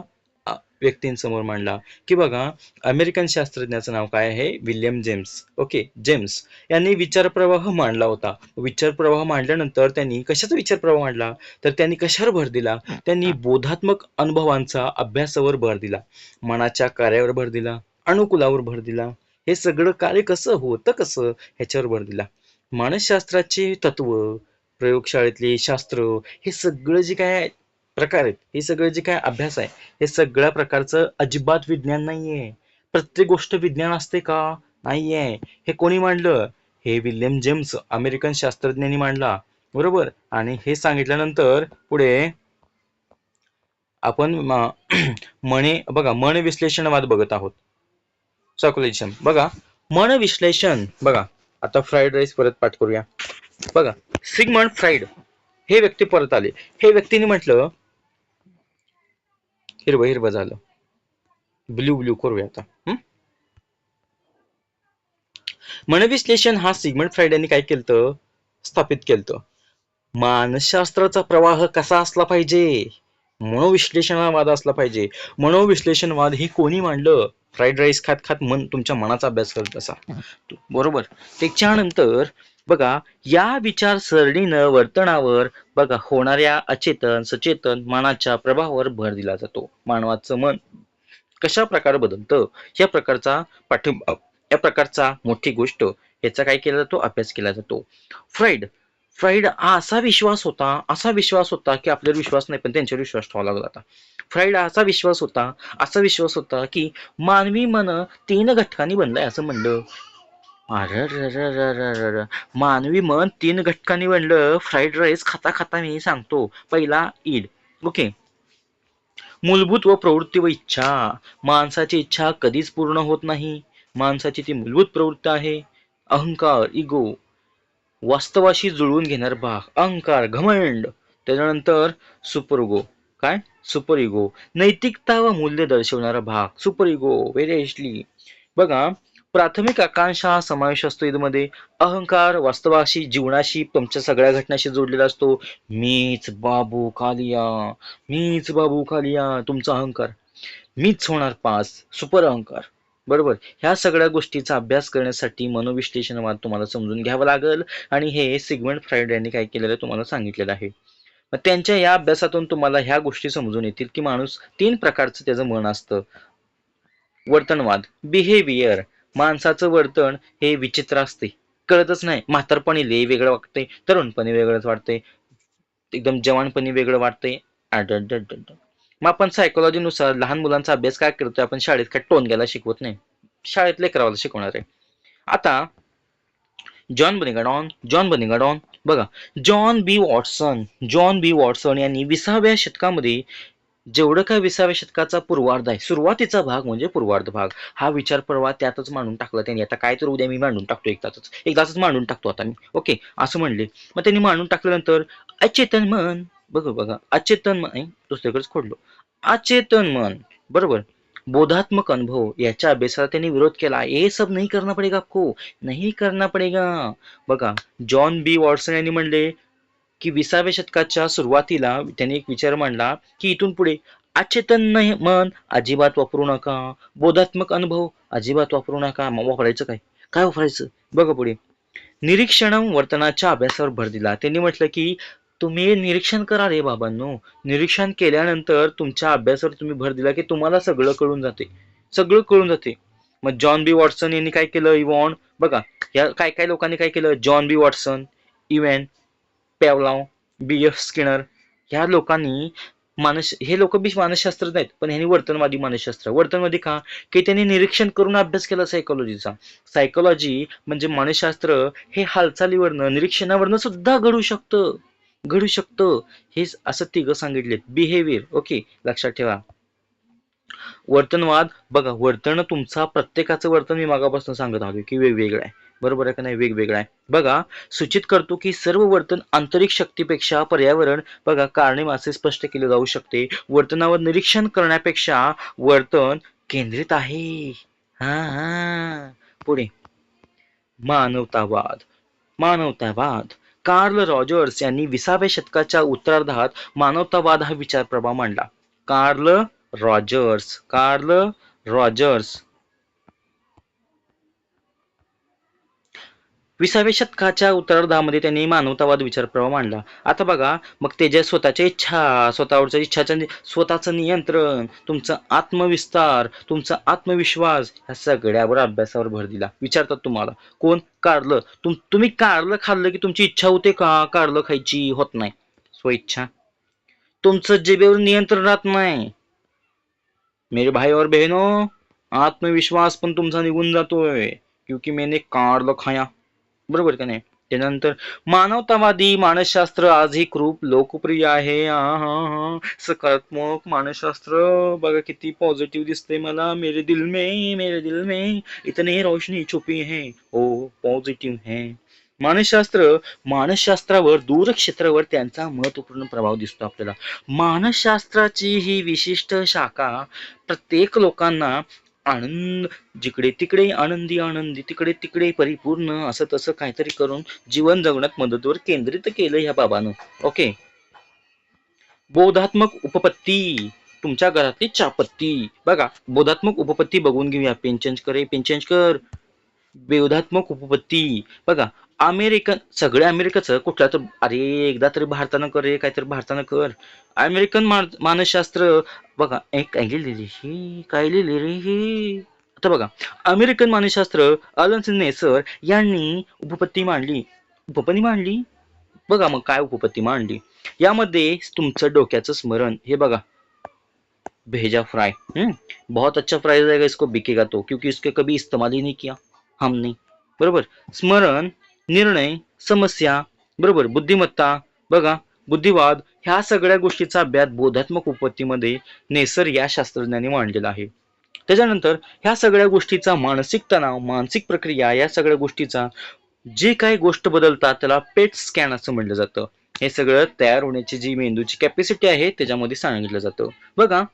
व्यक्तींसमोर मांडला. की बघा, अमेरिकन शास्त्रज्ञाचं नाव काय आहे? William James. ओके. जेम्स यांनी विचार प्रवाह मांडला होता. विचार प्रवाह मांडल्यानंतर त्यांनी कशाचा विचार प्रवाह मांडला? तर त्यांनी कशावर भर दिला? त्यांनी बोधात्मक अनुभवांचा अभ्यासावर भर दिला, मनाच्या कार्यावर भर दिला, अनुकूलावर भर दिला. हे सगळं कार्य कसं होतं, कसं ह्याच्यावर भर दिला. मानसशास्त्राचे तत्व, प्रयोगशाळेतले शास्त्र, हे सगळं जे काय प्रकार आहेत, हे सगळं जे काय अभ्यास आहे, हे सगळ्या प्रकारचं अजिबात विज्ञान नाहीये. प्रत्येक गोष्ट विज्ञान असते का? नाहीये. हे कोणी मांडलं? हे विल्यम जेम्स अमेरिकन शास्त्रज्ञांनी मांडला. बरोबर. आणि हे सांगितल्यानंतर पुढे आपण बघा, मन विश्लेषणवाद बघत आहोत. सायकोलॉजिझम बघा, मन विश्लेषण बघा. आता फ्राईड राईस परत पाठ करूया. बघा, सिगमंड फ्राईड हे व्यक्ती परत आले. हे व्यक्तीने म्हटलं, हिरवं झालं, ब्ल्यू करूया आता. मनविश्लेषण हा सिगमंड फ्राईड यांनी काय केलं? स्थापित केलं. मानसशास्त्राचा प्रवाह कसा असला पाहिजे? मनोविश्लेषणवाद असला पाहिजे. मनोविश्लेषणवाद ही कोणी मांडलं? फ्राईड राईस खात खात तुमच्या मनाचा अभ्यास करत असा. बरोबर. त्याच्यानंतर बघा, या विचारसरणीनं वर्तनावर बघा होणाऱ्या अचेतन सचेतन मनाच्या प्रभावावर भर दिला जातो. मानवाचं मन कशा प्रकारे बदलतं या प्रकारचा मोठी गोष्ट याचा काय केला जातो? अभ्यास केला जातो. फ्राईड हा असा विश्वास होता की आपल्यावर विश्वास नाही, पण त्यांच्यावर विश्वास ठेवावा लागला होता. फ्राईड हा असा विश्वास होता की मानवी मन 3 घटकांनी बनलंय असं म्हणलं. मानवी मन 3 घटकांनी बनलं. फ्राईड राईस खाता खाता मी सांगतो. पहिला ईड. ओके. मूलभूत व प्रवृत्ती व इच्छा. माणसाची इच्छा कधीच पूर्ण होत नाही. माणसाची ती मूलभूत प्रवृत्ती आहे. अहंकार, इगो, वास्तवाशी जुळवून घेणार भाग, अहंकार, घमंड. त्याच्यानंतर सुपर इगो. काय? Super ego. नैतिकता व मूल्य दर्शवणारा भाग, सुपर इगो. व्हेरी बघा, प्राथमिक आकांक्षा समावेश असतो यामध्ये. अहंकार वास्तवाशी, जीवनाशी, तुमच्या सगळ्या घटनाशी जोडलेला असतो. मीच बाबू कालिया, तुमचा अहंकार. मीच होणार पास, सुपर अहंकार. बरोबर. ह्या सगळ्या गोष्टीचा अभ्यास करण्यासाठी मनोविश्लेषणवाद तुम्हाला समजून घ्यावं लागेल. आणि हे सिगमंड फ्राईड यांनी काय केलेलं तुम्हाला सांगितलेलं आहे. त्यांच्या या अभ्यासातून तुम्हाला ह्या गोष्टी समजून येतील की माणूस 3 प्रकारचं त्याचं मन असतं. वर्तनवाद, बिहेवियर. माणसाचं वर्तन हे विचित्र असते, कळतच नाही. म्हातारपणी लय वेगळं वाटतंय, तरुणपणी वेगळंच वाटतंय, एकदम जवानपणी वेगळं वाटतंय. मग आपण सायकोलॉजीनुसार लहान मुलांचा अभ्यास काय करतोय? आपण शाळेत काय टोनग्याला शिकवत नाही, शाळेत लेकरावाला शिकवणार आहे. आता जॉन बनिंगडॉन बघा, जॉन बी वॉटसन यांनी 20व्या शतकामध्ये जेवढं काय 20व्या शतकाचा पूर्वार्ध आहे, सुरुवातीचा भाग म्हणजे पूर्वार्ध भाग, हा विचार प्रवाह त्यातच मांडून टाकला त्यांनी. आता काय तर उद्या मी मांडून टाकतो, एकदाच मांडून टाकतो आता मी. ओके, असं म्हणले. मग त्यांनी मांडून टाकल्यानंतर अचेतन मन, बघा अचेतन मन, दुसरीकडेच खोडलो. अचेतन मन, बरोबर. बोधात्मक अनुभव याच्या अभ्यासाला त्यांनी विरोध केला. ये सब नहीं करना पडेगा आपको, नहीं करना पडेगा. बघा, जॉन बी वॉटसन यांनी म्हणले की 20व्या शतकाच्या सुरुवातीला त्यांनी एक विचार मांडला की इथून पुढे अचेतन मन अजिबात वापरू नका, बोधात्मक अनुभव अजिबात वापरू नका. मग वापरायचं काय? काय वापरायचं? बघा पुढे, निरीक्षण वर्तनाच्या अभ्यासावर भर दिला. त्यांनी म्हटलं की तुम्ही निरीक्षण करा रे बाबांनो. निरीक्षण केल्यानंतर तुमच्या अभ्यासावर तुम्ही भर दिला की तुम्हाला सगळं कळून जाते, सगळं कळून जाते. मग जॉन बी वॉटसन यांनी काय केलं? इव्हॉन बघा, या काय काय लोकांनी काय केलं? जॉन बी वॉटसन, इव्हन पॅवलॉव, बी एफ स्किनर, ह्या लोकांनी हे लोक बी मानसशास्त्रज्ञ आहेत, पण ह्यांनी वर्तनवादी मानसशास्त्र. वर्तनवादी का? की त्यांनी निरीक्षण करून अभ्यास केला सायकोलॉजीचा. सायकोलॉजी म्हणजे मानसशास्त्र हे हालचालीवरनं, निरीक्षणावरनं सुद्धा घडू शकतं. हे असं तिघं सांगितलेत. बिहेवियर, ओके, लक्षात ठेवा. वर्तनवाद बघा, वर्तन तुमचा प्रत्येकाचं वर्तन मी मागापासून सांगत आलो की वेगवेगळं आहे. बरोबर आहे का नाही? वेगवेगळं आहे. बघा, सूचित करतो की सर्व वर्तन आंतरिक शक्तीपेक्षा पर्यावरण बघा कारणे असे स्पष्ट केले जाऊ शकते. वर्तनावर निरीक्षण करण्यापेक्षा वर्तन केंद्रित आहे. हा. पुढे, मानवतावाद. मानवतावाद, कार्ल रॉजर्स यांनी 20व्या शतकाच्या उत्तरार्धात मानवतावाद हा विचार प्रभाव मांडला. कार्ल रॉजर्स 20व्या शतकाच्या उत्तरार्धामध्ये त्यांनी मानवतावाद विचारप्रवाह मांडला. आता बघा, मग त्याच्या स्वतःच्या इच्छा, स्वतःवरच्या इच्छाचं स्वतःचं नियंत्रण, तुमचा आत्मविस्तार, तुमचा आत्मविश्वास, ह्या सगळ्यावर अभ्यासावर भर दिला. विचारतात तुम्हाला कोण? कारलं. तुम्ही कारलं खाल्लं की तुमची इच्छा होते का? कारलं खायची होत नाही. स्वइच्छा. तुमचं जिभेवर नियंत्रण राहत नाही. मेरे भाई और बहनों, आत्मविश्वास पण तुमचा निघून जातोय क्योंकि मैंने कारलं खाया. बरोबर का नाही? त्यानंतर मानवतावादी मानसशास्त्र आजही खूप लोकप्रिय आहे. सकारात्मक मानसशास्त्र बघा किती पॉझिटिव्ह दिसते मला. मेरे दिल में इतनी रोशनी छुपी है, ओ पॉझिटिव्ह है. मानसशास्त्रावर दूरक्षेत्रावर त्यांचा महत्वपूर्ण प्रभाव दिसतो आपल्याला. मानसशास्त्राची ही विशिष्ट शाखा प्रत्येक लोकांना आनंद, जिकडे तिकडे आनंदी तिकडे तिकडे परिपूर्ण असं तसं काहीतरी करून जीवन जगण्यात मदतवर केंद्रित केलं ह्या बाबानं. ओके. बोधात्मक उपपत्ती, तुमच्या घरातली चापत्ती. बघा, बोधात्मक उपपत्ती बघून घेऊया. पेन कर. बोधात्मक उपपत्ती बघा, सगळ्या अमेरिकेचं कुठल्या तर, अरे एकदा तरी भारतानं कर रे, काहीतरी भारतानं कर. अमेरिकन मानसशास्त्र बघा, एक काय लिहिली रे ही. आता बघा, अमेरिकन मानसशास्त्र अलन नेसर यांनी उपपत्ती मांडली. बघा मग काय उपपत्ती मांडली. यामध्ये तुमचं डोक्याचं स्मरण, हे बघा, भेजा फ्राय, बहुत अच्छा फ्राई रहेगा, इसको बिकेगा तो, क्योंकि इसके कभी इस्तेमाल ही नहीं किया हमने. बरोबर. स्मरण, निर्णय, समस्या, बरोबर, बुद्धिमत्ता, बघा, बुद्धिवाद, ह्या सगळ्या गोष्टीचा अभ्यास बोधात्मक उपपत्तीमध्ये नेसर या शास्त्रज्ञांनी मांडलेला आहे. त्याच्यानंतर ह्या सगळ्या गोष्टीचा मानसिक तणाव, मानसिक प्रक्रिया, या सगळ्या गोष्टीचा जे काही गोष्ट बदलतात त्याला पेट स्कॅन असं म्हटलं जातं. हे सगळं तयार होण्याची जी मेंदूची कॅपॅसिटी आहे त्याच्यामध्ये सांगितलं जातं. बघा,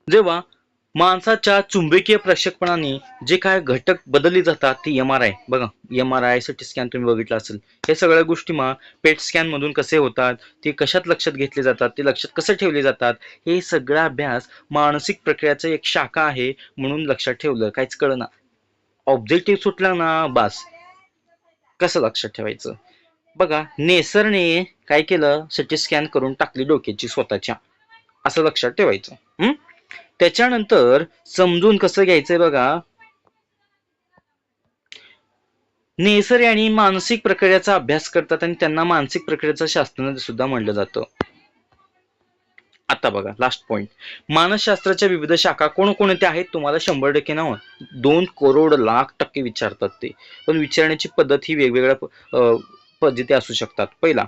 जेव्हा माणसाच्या चुंबकीय प्रक्षेपणाने जे काय घटक बदलले जातात ती MRI, बघा, MRI सिटी स्कॅन तुम्ही बघितलं असेल. हे सगळ्या गोष्टी पेट स्कॅन मधून कसे होतात, ते कशात लक्षात घेतले जातात, ते लक्षात कसे ठेवले जातात, हे सगळा अभ्यास मानसिक प्रक्रियाचा एक शाखा आहे म्हणून लक्षात ठेवलं. काहीच कळना, ऑब्जेक्टिव्ह सुटला ना बास, कसं लक्षात ठेवायचं. बघा, नेसरने काय केलं? सिटी स्कॅन करून टाकली डोक्याची स्वतःच्या, असं लक्षात ठेवायचं. त्याच्यानंतर समजून कसं घ्यायचंय बघा, नेसर यांनी मानसिक प्रक्रियेचा अभ्यास करतात आणि त्यांना मानसिक प्रक्रियेचं शास्त्रज्ञ सुद्धा म्हणलं जातं. आता बघा, लास्ट पॉइंट, मानसशास्त्राच्या विविध शाखा कोणकोणत्या आहेत? तुम्हाला 100% ना 2 करोड लाख टक्के विचारतात ते, पण विचारण्याची पद्धत ही वेगवेगळ्या पद्धती असू शकतात. पहिला,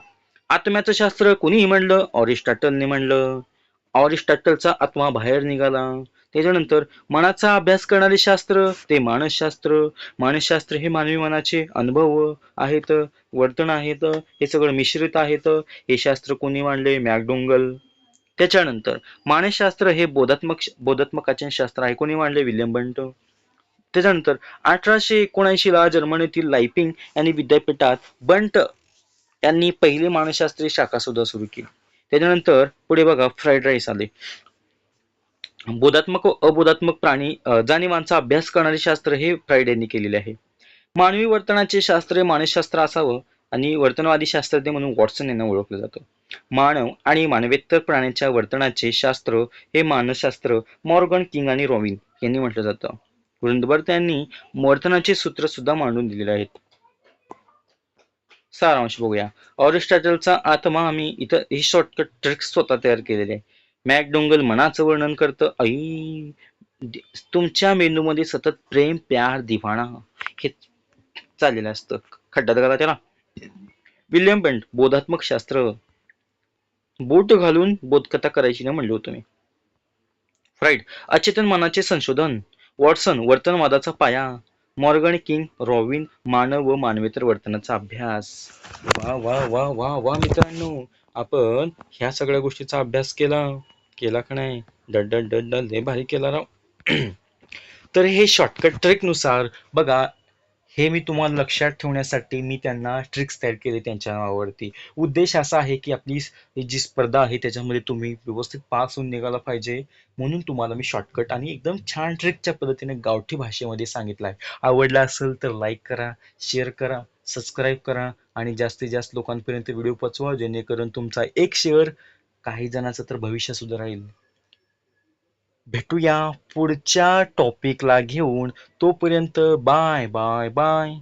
आत्म्याचं शास्त्र कोणीही म्हणलं, ऑरिस्टॉटलने म्हणलं. ऑरिस्टॉटलचा आत्मा बाहेर निघाला. त्याच्यानंतर मनाचा अभ्यास करणारे शास्त्र ते मानसशास्त्र. मानसशास्त्र हे मानवी मनाचे अनुभव आहेत, वर्तन आहेत, हे सगळं मिश्रित आहेत. हे शास्त्र कोणी मांडले? मॅकडोगल. त्याच्यानंतर मानसशास्त्र हे बोधात्मकाचे शास्त्र आहे, कोणी मांडले? विल्यम बंट. त्याच्यानंतर 1879 ला जर्मनीतील लाइप्झिग यांनी विद्यापीठात बंट यांनी पहिली मानसशास्त्रीय शाखा सुद्धा सुरू केली. त्याच्यानंतर पुढे बघा फ्राईड राईस आले. बोधात्मक व अबोधात्मक प्राणी जाणीवांचा अभ्यास करणारे शास्त्र हे फ्राईड यांनी केलेले आहे. मानवी वर्तनाचे शास्त्र हे मानसशास्त्र असावं आणि वर्तनवादी शास्त्रज्ञ म्हणून वॉटसन यांना ओळखलं जातं. मानव आणि मानवेतर प्राण्यांच्या वर्तनाचे शास्त्र हे मानसशास्त्र मॉर्गन किंग आणि रॉबिन यांनी म्हटलं जातं. वुरंदबर्ग यांनी वर्तनाचे सूत्र सुद्धा मांडून दिलेले आहेत. सारांश बघूया. ऑरिस्टॉटलचा आत्मा आम्ही इथं ही शॉर्टकट ट्रिक्स स्वतः तयार केलेले आहे. मॅकडोंगल मनाचं वर्णन करतं. तुमच्या मेंदूमध्ये सतत प्रेम, प्यार, दिवाणा हे चाललेलं असतं. खड्ड्यात घाला त्याला. विल्यम बेंट बोधात्मक शास्त्र, बोट घालून बोधकथा करायची ना म्हणलं होतं मी. फ्राईड अचेतन मनाचे संशोधन. वॉटसन वर्तनवादाचा पाया. मॉर्गन किंग रॉबिन मानव व मानवेतर वर्तनाचा अभ्यास. वा वा वा वा वा मित्रांनो, आपण ह्या सगळ्या गोष्टीचा अभ्यास केला का नाही? डड डड डड डड लय भारी केला राव. तर हे शॉर्टकट ट्रिक नुसार बघा, हे मी तुम्हाला लक्षात ठेवण्यासाठी मी त्यांना ट्रिक्स तयार केले त्यांच्या नावावरती. उद्देश असा आहे की आपली जी स्पर्धा आहे त्याच्यामध्ये तुम्ही व्यवस्थित पास होऊन निघाला पाहिजे, म्हणून तुम्हाला मी शॉर्टकट आणि एकदम छान ट्रिकच्या पद्धतीने गावठी भाषेमध्ये सांगितलं आहे. आवडला असेल तर लाईक करा, शेअर करा, सबस्क्राईब करा आणि जास्तीत जास्त लोकांपर्यंत व्हिडिओ पोचवा, जेणेकरून तुमचा एक शेअर काही जणांचं तर भविष्य सुधारेल. भेटूया पुढच्या टॉपिकला घेऊन. तोपर्यंत बाय बाय बाय.